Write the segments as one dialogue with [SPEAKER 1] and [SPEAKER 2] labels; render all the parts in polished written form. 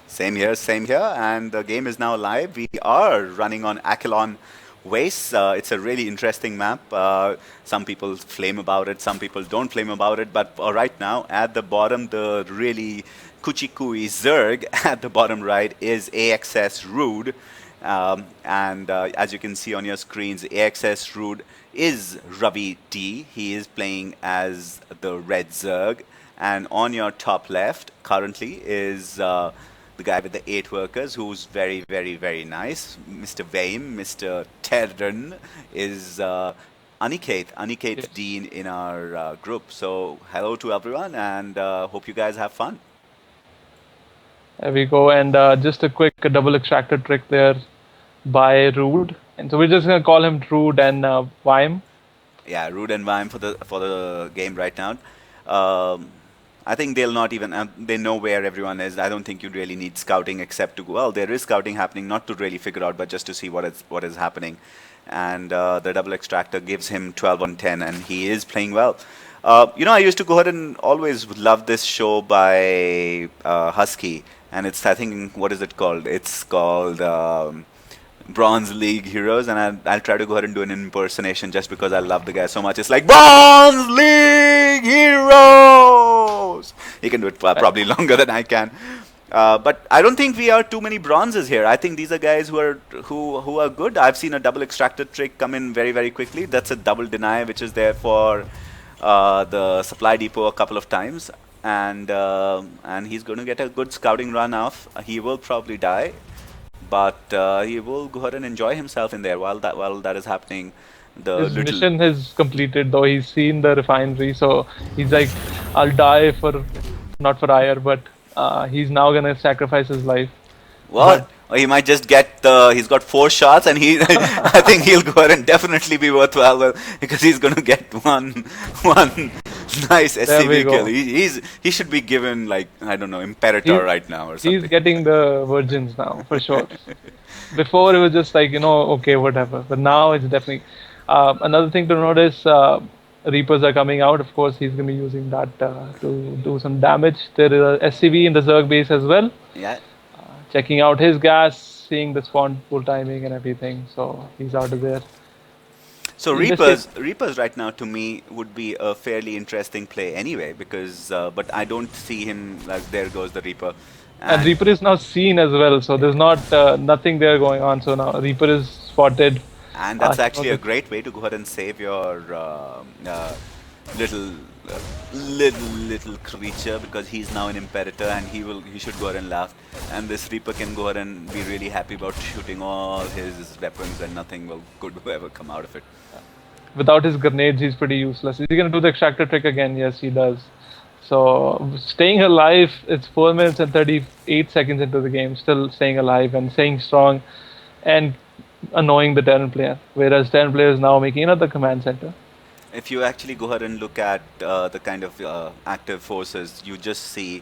[SPEAKER 1] Same here, same here. And the game is now live. We are running on Aquilon Waste. It's a really interesting map. Some people flame about it, some people don't flame about it. But right now, at the bottom, the really kuchikui Zerg at the bottom right is AXS Rude. And as you can see on your screens, AXS Rude is RaviD. He is playing as the Red Zerg. And on your top left, currently, is the guy with the 8 workers, who's very, very, very nice. Mr. Vaim, Mr. Terran is Aniket
[SPEAKER 2] Yes.
[SPEAKER 1] Dean in our group. So hello to everyone, and hope you guys have fun.
[SPEAKER 2] There we go. And just a quick double extractor trick there by Rude. And so we're just gonna call him Rude and Vime.
[SPEAKER 1] Yeah, Rude and Vaim for the game right now. Um, I think they'll not even they know where everyone is. I don't think you really need scouting except to go. Well, there is scouting happening, not to really figure out, but just to see what is happening. And the double extractor gives him 12 on 10, and he is playing well. I used to go ahead and always love this show by Husky, and it's, I think, what is it called? It's called Bronze League Heroes, and I'll try to go ahead and do an impersonation just because I love the guy so much. It's like Bronze League Heroes. He can do it probably longer than I can. But I don't think we are too many bronzes here. I think these are guys who are good. I've seen a double extractor trick come in very, very quickly. That's a double deny, which is there for the supply depot a couple of times, and he's going to get a good scouting run off. He will probably die, but he will go ahead and enjoy himself in there while that is happening. The
[SPEAKER 2] His
[SPEAKER 1] little
[SPEAKER 2] mission is completed, though he's seen the refinery, so he's like, I'll die for not for ire, but he's now gonna sacrifice his life.
[SPEAKER 1] What?
[SPEAKER 2] But
[SPEAKER 1] Or he might just get the. He's got 4 shots, and he. I think he'll go ahead and definitely be worthwhile, because he's going to get one nice
[SPEAKER 2] there we
[SPEAKER 1] SCV kill.
[SPEAKER 2] go.
[SPEAKER 1] He should be given, like, I don't know, Imperator
[SPEAKER 2] He's
[SPEAKER 1] right now or
[SPEAKER 2] he's
[SPEAKER 1] something.
[SPEAKER 2] getting the virgins now for sure. Before it was just like, okay, whatever, but now it's definitely another thing to notice. Reapers are coming out. Of course, he's gonna be using that to do some damage. There is a SCV in the Zerg base as well.
[SPEAKER 1] Yeah.
[SPEAKER 2] Checking out his gas, seeing the spawn pool timing and everything. So he's out of there.
[SPEAKER 1] So
[SPEAKER 2] He'll just take.
[SPEAKER 1] Reapers right now to me would be a fairly interesting play anyway, because but I don't see him like there goes the Reaper,
[SPEAKER 2] And
[SPEAKER 1] and
[SPEAKER 2] Reaper is now seen as well, so there's not nothing there going on. So now Reaper is spotted.
[SPEAKER 1] and that's
[SPEAKER 2] He knows
[SPEAKER 1] actually a
[SPEAKER 2] it.
[SPEAKER 1] great way to go ahead and save your little little creature, because he's now an Imperator, and he should go ahead and laugh, and this Reaper can go ahead and be really happy about shooting all his weapons, and nothing will good will ever come out of it.
[SPEAKER 2] Without his grenades, he's pretty useless. Is he gonna do the extractor trick again? Yes, he does. So staying alive, it's 4 minutes and 38 seconds into the game, still staying alive and staying strong, and annoying the Terran player. Whereas Terran player is now making another command center.
[SPEAKER 1] If you actually go ahead and look at the kind of active forces, you just see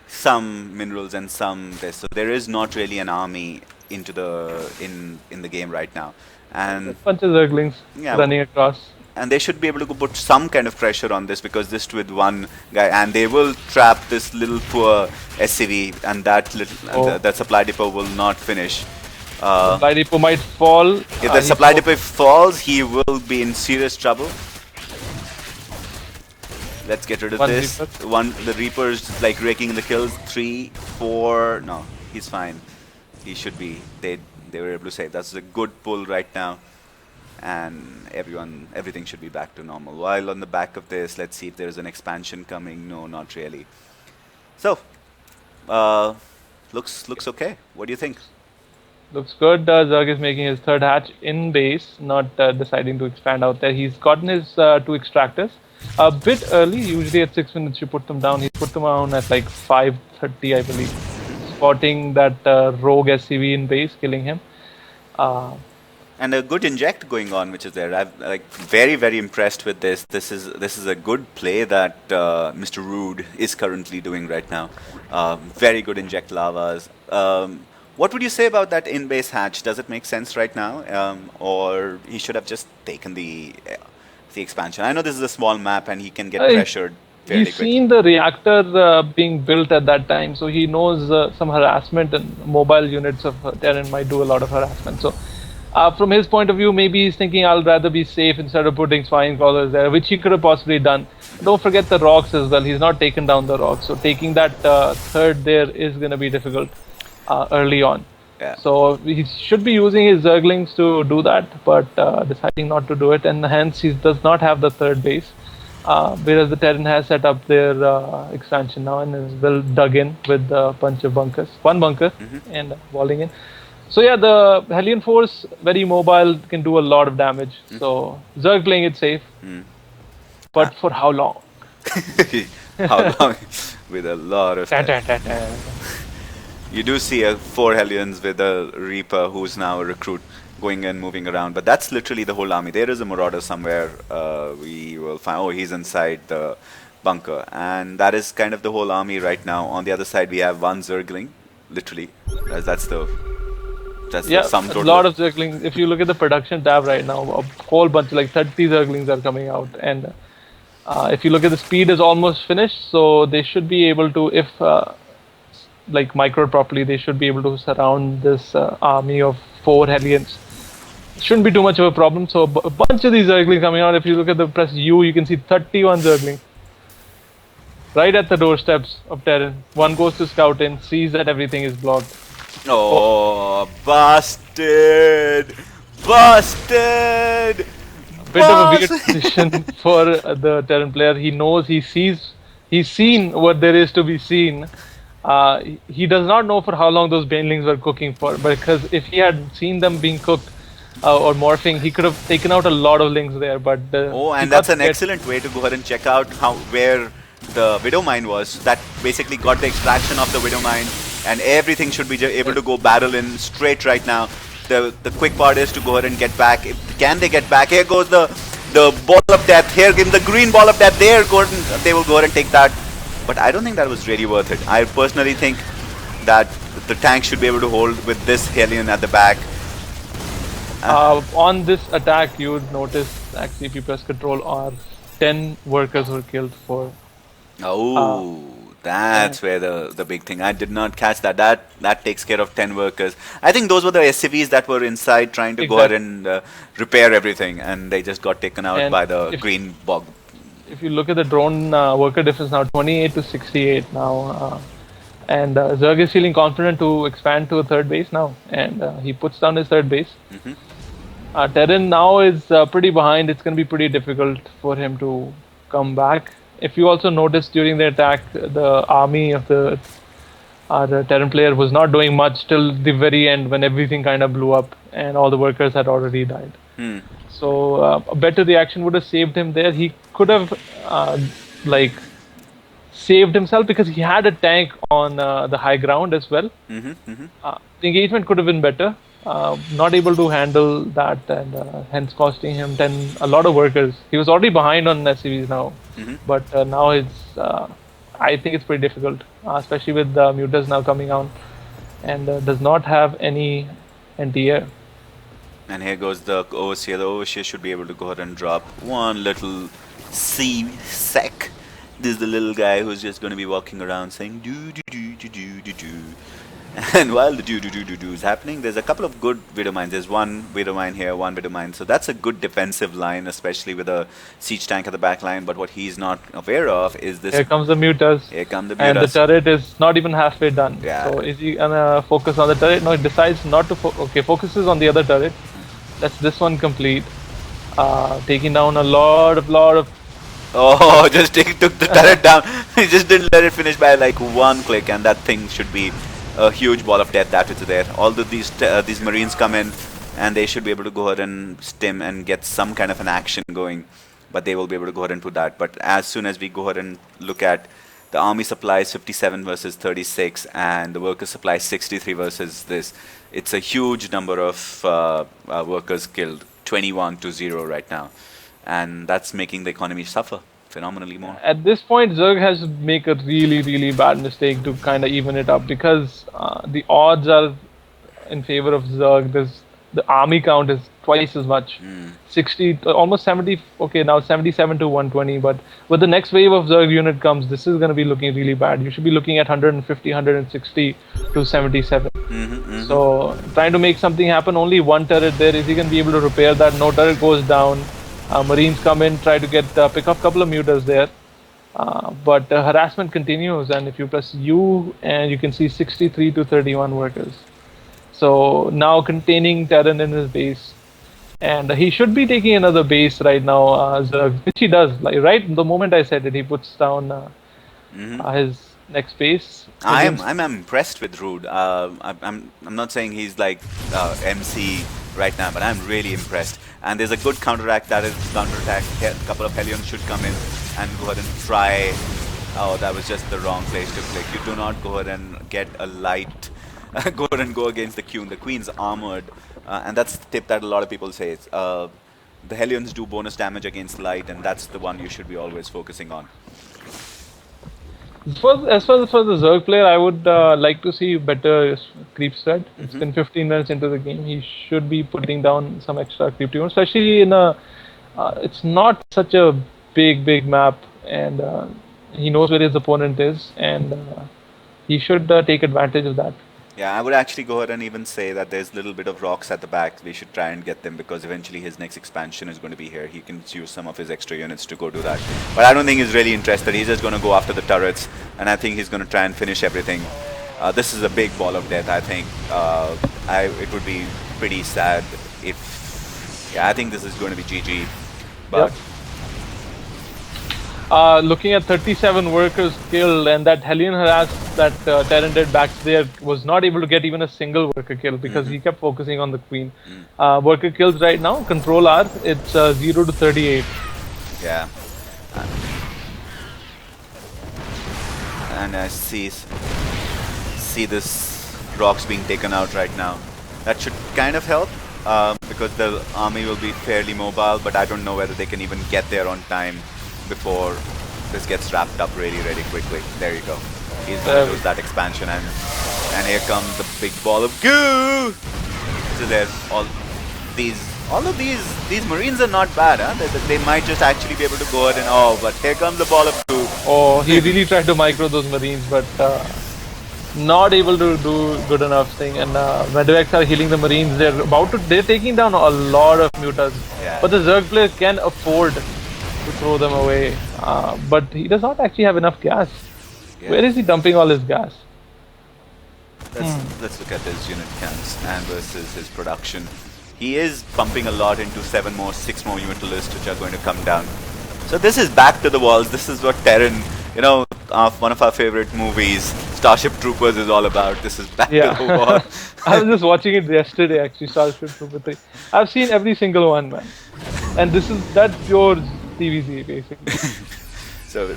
[SPEAKER 1] some minerals and some this. So there is not really an army in the game right now, and
[SPEAKER 2] Bunch of Zerglings
[SPEAKER 1] yeah,
[SPEAKER 2] running across.
[SPEAKER 1] and they should be able to put some kind of pressure on this, because this with one guy, and they will trap this little poor SCV, and that little
[SPEAKER 2] Oh,
[SPEAKER 1] that supply depot will not finish. Uh,
[SPEAKER 2] supply depot might fall.
[SPEAKER 1] if the
[SPEAKER 2] He's
[SPEAKER 1] supply depot falls, he will be in serious trouble. Let's get rid of
[SPEAKER 2] one
[SPEAKER 1] this.
[SPEAKER 2] Reaper.
[SPEAKER 1] The Reaper's like raking the kills. 3, 4. No, he's fine. He should be. They were able to save. That's a good pull right now, and everything should be back to normal. While on the back of this, let's see if there's an expansion coming. No, not really. So, uh, looks okay. What do you think?
[SPEAKER 2] Looks good. Zerg is making his third hatch in base, not deciding to expand out there. He's gotten his 2 extractors a bit early. Usually at 6 minutes you put them down. He put them down at like 5:30, I believe, spotting that rogue SCV in base, killing him. Uh,
[SPEAKER 1] And a good inject going on, which is there. I'm like very, very impressed with this. This is a good play that Mr. Rude is currently doing right now. Very good inject lavas. What would you say about that in-base hatch? Does it make sense right now, or he should have just taken the expansion? I know this is a small map and he can get
[SPEAKER 2] I
[SPEAKER 1] pressured. fairly
[SPEAKER 2] he's
[SPEAKER 1] quick.
[SPEAKER 2] seen the reactor being built at that time, so he knows some harassment and mobile units of Terran might do a lot of harassment. So, from his point of view, maybe he's thinking I'll rather be safe instead of putting spying crawlers there, which he could have possibly done. Don't forget the rocks as well. He's not taken down the rocks, so taking that third there is going to be difficult early on.
[SPEAKER 1] Yeah.
[SPEAKER 2] So he should be using his Zerglings to do that, but deciding not to do it, and hence he does not have the third base. Whereas the Terran has set up their expansion now and is well dug in with a bunch of bunkers, one bunker, and walling in. So yeah, the Hellion Force, very mobile, can do a lot of damage. So Zerg playing it safe, but for how long?
[SPEAKER 1] How long? With a lot of
[SPEAKER 2] Dun,
[SPEAKER 1] time.
[SPEAKER 2] dun, dun, dun.
[SPEAKER 1] You do see 4 Hellions with a Reaper who's now a recruit going and moving around, but that's literally the whole army. There is a Marauder somewhere. We will find. Oh, he's inside the bunker, and that is kind of the whole army right now. On the other side, we have 1 Zergling, literally. That's the sum
[SPEAKER 2] a
[SPEAKER 1] total.
[SPEAKER 2] lot of Zerglings. If you look at the production tab right now, a whole bunch, like 30 Zerglings are coming out, and if you look at the speed is almost finished, so they should be able to, if like micro properly, they should be able to surround this army of 4 Hellions. Shouldn't be too much of a problem. So a bunch of these Zerglings coming out. If you look at the press U, you can see 31 Zerglings right at the doorsteps of Terran. One goes to scout in, sees that everything is blocked.
[SPEAKER 1] Oh, busted! Busted!
[SPEAKER 2] Bit of a weird position for the Terran player. He knows, he's seen what there is to be seen. He does not know for how long those banelings were cooking for, because if he had seen them being cooked or morphing, he could have taken out a lot of links there. But
[SPEAKER 1] oh, and that's an excellent way to go ahead and check out where the Widow Mine was. That basically got the extraction of the Widow Mine, and everything should be able to go barrel in straight right now. The quick part is to go ahead and get back. Can they get back? Here goes the ball of death. Here in the green ball of death. They will go ahead and take that. But I don't think that was really worth it. I personally think that the tank should be able to hold with this Hellion at the back.
[SPEAKER 2] On this attack, you would notice, actually, if you press control R, 10 workers were killed for.
[SPEAKER 1] Oh, that's where the big thing. I did not catch that. That takes care of 10 workers. I think those were the SCVs that were inside trying to go ahead and repair everything, and they just got taken out by the green bog.
[SPEAKER 2] If you look at the drone worker difference now, 28 to 68 now. And Zerg is feeling confident to expand to a third base now, and he puts down his third base. Terran now is pretty behind. It's going to be pretty difficult for him to come back. If you also notice during the attack, the army of the Terran player was not doing much till the very end when everything kind of blew up and all the workers had already died. So a better reaction would have saved him there. He could have saved himself because he had a tank on the high ground as well. The engagement could have been better. Not able to handle that, and hence costing him a lot of workers. He was already behind on SCVs now, but now it's. I think it's pretty difficult, especially with the Mutas now coming on, and does not have any anti-air.
[SPEAKER 1] And here goes the Overseer. The Overseer should be able to go ahead and drop one little C-sec. This is the little guy who's just going to be walking around saying do do do do do do do. And while the do do do do do is happening, there's a couple of good Widow Mines. There's one Widow Mine here, one Widow Mine. So that's a good defensive line, especially with a siege tank at the back line. But what he's not aware of is this.
[SPEAKER 2] Here comes the Mutas.
[SPEAKER 1] Here come the Mutas.
[SPEAKER 2] And the turret is not even halfway done.
[SPEAKER 1] Yeah.
[SPEAKER 2] So is he gonna focus on the turret? No, he decides not to. Focuses on the other turret. That's this one complete. Taking down a lot of.
[SPEAKER 1] Oh, just took the turret down. He just didn't let it finish by like one click, and that thing should be a huge ball of death that is there. Although these Marines come in, and they should be able to go ahead and stim and get some kind of an action going, but they will be able to go ahead and put that. But as soon as we go ahead and look at the army supplies 57 versus 36, and the worker supply 63 versus this, it's a huge number of workers killed, 21-0 right now, and that's making the economy suffer phenomenally more.
[SPEAKER 2] At this point, Zerg has to make a really bad mistake to kind of even it up, because the odds are in favor of Zerg. The army count is twice as much.
[SPEAKER 1] Mm.
[SPEAKER 2] 60, almost 70. Okay, now 77 to 120. But when the next wave of Zerg unit comes, this is going to be looking really bad. You should be looking at 150, 160 to 77.
[SPEAKER 1] Mm-hmm, mm-hmm.
[SPEAKER 2] So trying to make something happen. Only one turret there. Is he going to be able to repair that? No turret goes down. Marines come in, try to get pick up a couple of mutas there. But harassment continues, and if you press U, and you can see 63 to 31 workers. So now containing Terran in his base, and he should be taking another base right now, which he does. Like right the moment I said it, he puts down his next base.
[SPEAKER 1] I'm impressed with Rude. I'm not saying he's like MC right now, but I'm really impressed. And there's a good counterattack. A couple of Hellions should come in and go ahead and try. Oh, that was just the wrong place to click. You do not go ahead and get a light. Go ahead and go against the Queen. The Queen's armored, and that's the tip that a lot of people say. The Hellions do bonus damage against light, and that's the one you should be always focusing on.
[SPEAKER 2] As far as the Zerg player, I would like to see better creep spread. It's been 15 minutes into the game. He should be putting down some extra creep team, especially in a. It's not such a big map, and he knows where his opponent is, and he should take advantage of that.
[SPEAKER 1] Yeah, I would actually go ahead and even say that there's a little bit of rocks at the back. We should try and get them because eventually his next expansion is going to be here. He can use some of his extra units to go do that. But I don't think he's really interested. He's just going to go after the turrets, and I think he's going to try and finish everything. This is a big ball of death, I think. It would be pretty sad if... Yeah, I think this is going to be GG. But...
[SPEAKER 2] Yep. Looking at 37 workers killed, and that Hellion harass that Terran did back there was not able to get even a single worker kill because he kept focusing on the Queen. Worker kills right now, control R, it's 0 to 38.
[SPEAKER 1] Yeah. And I see this rocks being taken out right now. That should kind of help because the army will be fairly mobile, but I don't know whether they can even get there on time before this gets wrapped up really quickly. There you go. He's going to lose that expansion, and here comes the big ball of goo. So there's all of these Marines are not bad, huh? They might just actually be able to go ahead and but here comes the ball of goo.
[SPEAKER 2] Oh, he really tried to micro those Marines, but not able to do good enough thing. And Medevacs are healing the Marines. They're taking down a lot of mutas, but the Zerg player can afford to throw them away, but he does not actually have enough gas. Where is he dumping all his gas?
[SPEAKER 1] Let's look at his unit counts and versus his production. He is pumping a lot into 6 more Unitalists which are going to come down. So this is back to the walls. This is what Terran, one of our favorite movies, Starship Troopers, is all about. This is back to the wall.
[SPEAKER 2] I was just watching it yesterday, actually, Starship Troopers 3. I've seen every single one, man. And that's pure TVZ, basically.
[SPEAKER 1] So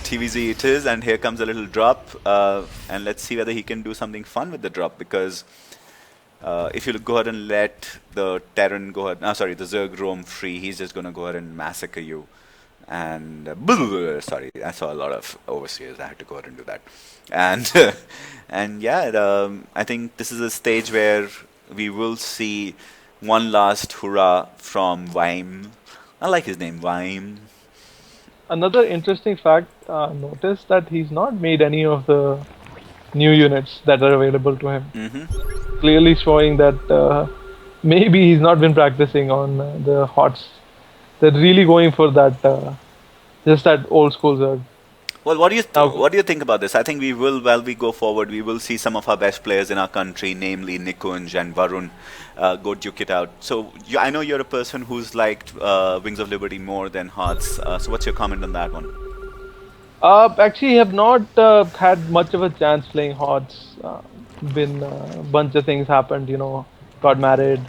[SPEAKER 1] TVZ it is, and here comes a little drop, and let's see whether he can do something fun with the drop, because if you go ahead and let the Terran go ahead, the Zerg roam free, he's just going to go ahead and massacre you. And sorry, I saw a lot of overseers. I had to go ahead and do that. And and yeah, I think this is a stage where we will see one last hurrah from Vaim. I like his name, Vaim.
[SPEAKER 2] Another interesting fact, notice that he's not made any of the new units that are available to him. Clearly showing that maybe he's not been practicing on the HotS. They're really going for that, just that old school Zerg.
[SPEAKER 1] Well, what do you think about this? I think we will, while we go forward, we will see some of our best players in our country, namely Nikunj and Varun, go duke it out. So I know you're a person who's liked Wings of Liberty more than HotS. So what's your comment on that one?
[SPEAKER 2] Actually, have not had much of a chance playing HotS. Been a bunch of things happened, got married,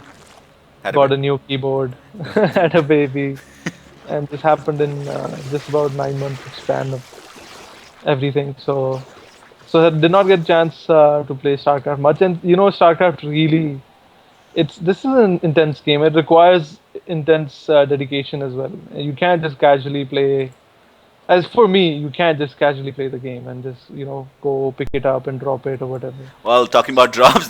[SPEAKER 2] got a new keyboard, had a baby, and this happened in just about 9 months span of everything. So I did not get a chance to play Starcraft much. And Starcraft really, this is an intense game. It requires intense dedication as well. You can't just casually play As for me, you can't just casually play the game and just go pick it up and drop it or whatever.
[SPEAKER 1] Well, talking about drops,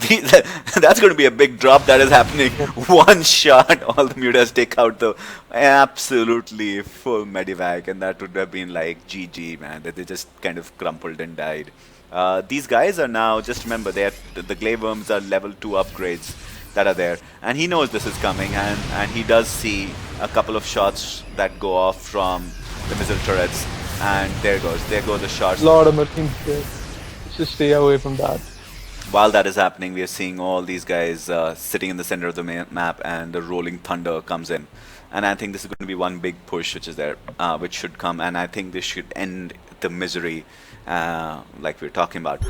[SPEAKER 1] that's going to be a big drop that is happening.
[SPEAKER 2] Yeah.
[SPEAKER 1] One shot, all the mutas take out the absolutely full medivac, and that would have been like GG, man. That they just kind of crumpled and died. These guys are now, just remember, the Glaiveworms are level 2 upgrades that are there. And he knows this is coming, and he does see a couple of shots that go off from the missile turrets. And there go the shots.
[SPEAKER 2] Lot of Marines there. Just stay away from that.
[SPEAKER 1] While that is happening, we are seeing all these guys sitting in the center of the map, and the rolling thunder comes in. And I think this is going to be one big push which is there, which should come, and I think this should end the misery like we're talking about.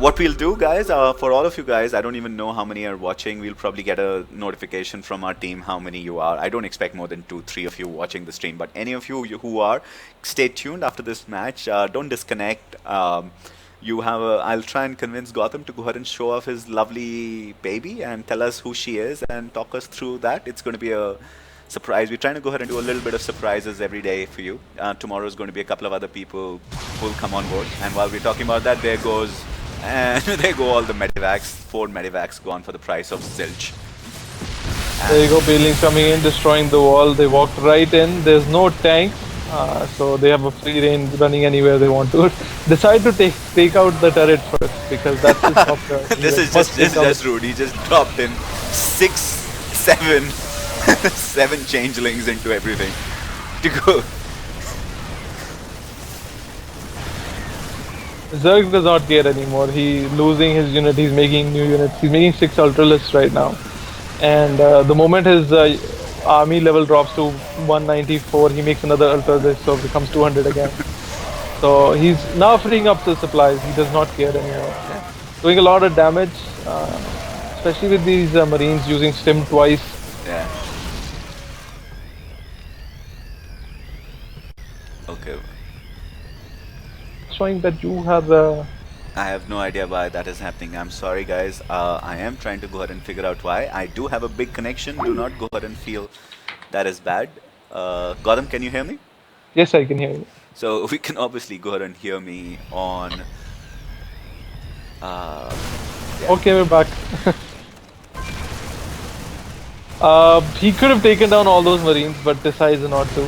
[SPEAKER 1] What we'll do, guys, for all of you guys, I don't even know how many are watching. We'll probably get a notification from our team how many you are. I don't expect more than 2-3 of you watching the stream, but any of you who are, stay tuned after this match. Don't disconnect. I'll try and convince Gotham to go ahead and show off his lovely baby and tell us who she is and talk us through that. It's going to be a surprise. We're trying to go ahead and do a little bit of surprises every day for you. Tomorrow is going to be a couple of other people who will come on board. And while we're talking about that, there goes, and there go all the medivacs. 4 medivacs gone for the price of zilch. And
[SPEAKER 2] there you go, Bailings coming in, destroying the wall. They walked right in. There's no tanks, so they have a free reign running anywhere they want to. Decide to take out the turret first because that's his top priority.
[SPEAKER 1] this is just rude. He just dropped in 6, 7, 7 changelings into everything to go.
[SPEAKER 2] Zerg does not care anymore. He's losing his unit. He's making new units. He's making 6 Ultralists right now. And the moment his army level drops to 194, he makes another Ultralist, so it becomes 200 again. So he's now freeing up the supplies. He does not care anymore. Doing a lot of damage, especially with these Marines using Stim twice.
[SPEAKER 1] Yeah. Okay.
[SPEAKER 2] Showing that you have
[SPEAKER 1] I have no idea why that is happening. I'm sorry, guys. I am trying to go ahead and figure out why. I do have a big connection. Do not go ahead and feel that is bad. Gautam, can you hear me?
[SPEAKER 2] Yes, I can hear you.
[SPEAKER 1] So we can obviously go ahead and hear me on. Yeah.
[SPEAKER 2] Okay, we're back. He could have taken down all those Marines, but decides not to.